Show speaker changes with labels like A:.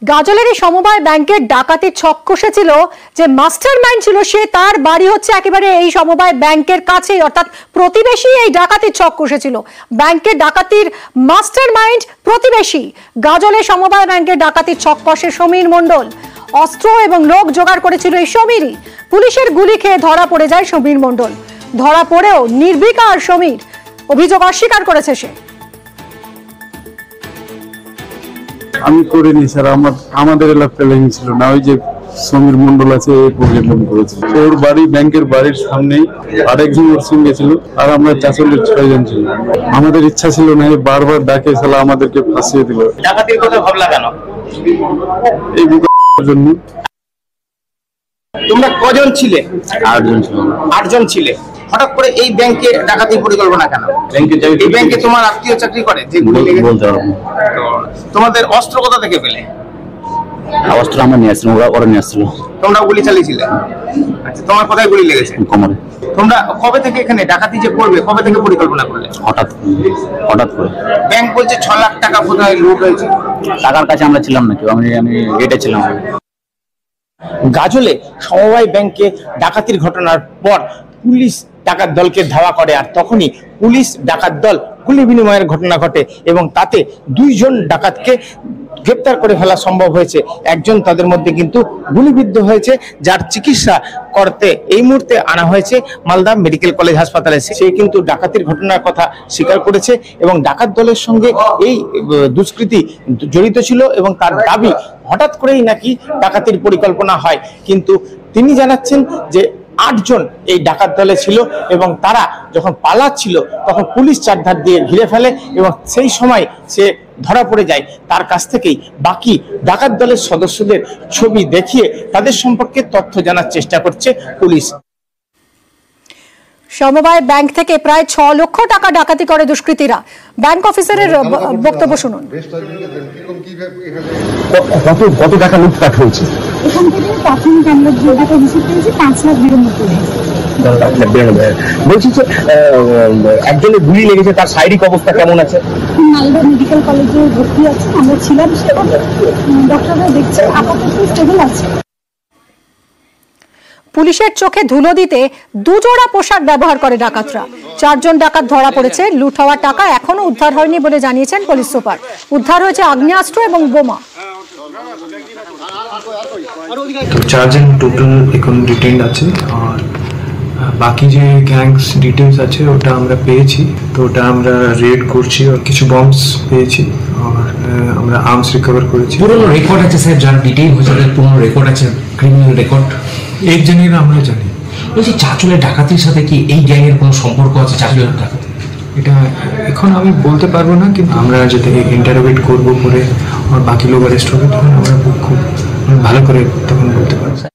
A: গাজলের এই সমবায় ব্যাংকের ডাকাতি ছক কষেছিল, যে মাস্টার মাইন্ড ছিল সে, তার বাড়ি হচ্ছে একেবারে এই সমবায় ব্যাংকের কাছেই, অর্থাৎ প্রতিবেশী এই ডাকাতির ছক কষেছিল। ব্যাংকের ডাকাতির মাস্টার মাইন্ড প্রতিবেশী। গাজলের সমবায় ব্যাংকের ডাকাতির ছক কষে সমীর মণ্ডল। অস্ত্র এবং লোক জোগাড় করেছিল এই সমীরই। পুলিশের গুলি খেয়ে ধরা পড়ে যায় সমীর মণ্ডল। ধরা পড়েও নির্বিকার সমীর, অভিযোগ অস্বীকার করেছে সে।
B: আমি করিনি স্যার, আমাদের এলাকায় ছিল না, ওই যে সমীর মণ্ডল আছে ফোন করেছিল। ওর বাড়ি ব্যাংকের বাড়ির সামনেই, আরেকজন ওর সঙ্গে ছিল, আর আমরা 4-6 জন ছিল। আমাদের ইচ্ছা ছিল না, বারবার ডাকে সালা আমাদেরকে ফাঁসিয়ে দিল।
C: ডাকাতির কথা ভাবলা কেন?
B: এই জন্য।
C: তোমরা কজন ছিলে?
B: 8 জন ছিল।
C: 8 জন ছিলে। হঠাৎ করে এই ব্যাংকে ডাকাতির পরিকল্পনা কেন? এই ব্যাংকে তোমার আত্মীয় চাকরি করে? যে গুলি লেগেছে বলতে পারবো। তোমাদের অস্ত্র কোথা থেকে পেলে?
B: অস্ত্র আমরা নিয়ে আসছিলাম, ওরা নিয়ে আসছিল।
C: তোমরা গুলি চালিয়েছিলে? আচ্ছা, তোমার কোথায় গুলি লেগেছে?
B: কোমরে।
C: তোমরা কবে থেকে এখানে ডাকাতি যে করবে, কবে থেকে পরিকল্পনা করলে?
B: হঠাৎ করে।
C: ব্যাংক বলছে 6 লাখ টাকা কোথায় লুট হয়েছে।
B: টাকার কাছে আমরা ছিলাম না, আমি গেটে ছিলাম।
C: গাজলে সমবায় ব্যাংকে ডাকাতির ঘটনার পর পুলিশ ডাকাত দলকে ধাওয়া করে, আর তখনই পুলিশ ডাকাত দল গুলি বিনিময়ের ঘটনা ঘটে এবং তাতে 2 জন ডাকাতকে গ্রেপ্তার করে ফেলা সম্ভব হয়েছে। একজন তাদের মধ্যে কিন্তু গুলিবিদ্ধ হয়েছে, যার চিকিৎসা করতে এই মুহূর্তে আনা হয়েছে মালদা মেডিকেল কলেজ হাসপাতালে। সে কিন্তু ডাকাতির ঘটনার কথা স্বীকার করেছে এবং ডাকাত দলের সঙ্গে এই দুষ্কৃতী জড়িত ছিল এবং তার দাবি হঠাৎ করেই নাকি ডাকাতির পরিকল্পনা হয়। কিন্তু তিনি জানাচ্ছেন যে 8 জন এই ডাকাত দলে ছিল এবং তারা যখন পালাচ্ছিল তখন পুলিশ চারধার দিয়ে ঘিরে ফেলে এবং সেই সময় সে ধরা পড়ে যায়। তার কাছ থেকেই বাকি ডাকাত দলের সদস্যদের ছবি দেখিয়ে তাদের সম্পর্কে তথ্য জানার চেষ্টা করছে পুলিশ।
A: সমবায় ব্যাংক থেকে প্রায় 6 লক্ষ টাকা ডাকাতি করে দুষ্কৃতীরা। ব্যাংক অফিসারের বক্তব্য শুনুন।
D: কত টাকা লুটপাট হয়েছে?
E: এখান থেকে প্রাথমিক আমরা যে টাকা হিসেব করেছি 5 লাখ বের মতো হয়েছে।
D: বলছি যে একজনের গুলি লেগেছে, তার শারীরিক অবস্থা কেমন আছে?
E: মালদা মেডিকেল কলেজে ভর্তি আছে, আমরা ছিলাম সেখানে, ডক্টররা দেখছে আপাতত স্টেবল আছে।
A: পুলিশের চোখে ধুলো দিতে 2 জোড়া পোশাক ব্যবহার করে ডাকাতরা। 4 জন ডাকাত ধরা পড়েছে। লুট হওয়া টাকা এখনো উদ্ধার হয়নি বলে জানিয়েছেন পুলিশ সুপার। উদ্ধার হয়েছে আগ্নেয়াস্ত্র এবং বোমা।
F: 4 জন টোটাল এখন ডিটেইনড আছে, আর বাকি যে গ্যাংস ডিটেলস আছে ওটা আমরা পেয়েছি, তো ওটা আমরা রেড করছি আর কিছু বম্বস পেয়েছি আর আমরা আর্মস রিকভার করেছি।
G: পুরনো রেকর্ড আছে স্যার, যারা ডিটেইন হয়েছে তাদের পুরনো রেকর্ড আছে, ক্রিমিনাল রেকর্ড?
F: এই জেনেরা আমরা জানি।
G: বলছি চাঁচলের ডাকাতির সাথে কি এই গ্যাংয়ের কোনো সম্পর্ক আছে? চাঁচলের ডাকাতি
F: এটা এখন আমি বলতে পারবো না, কিন্তু আমরা যদি ইন্টারোগেট করবো করে আর বাকি লোক অ্যারেস্ট হবে তখন আমরা খুব ভালো করে তখন বলতে পারবো।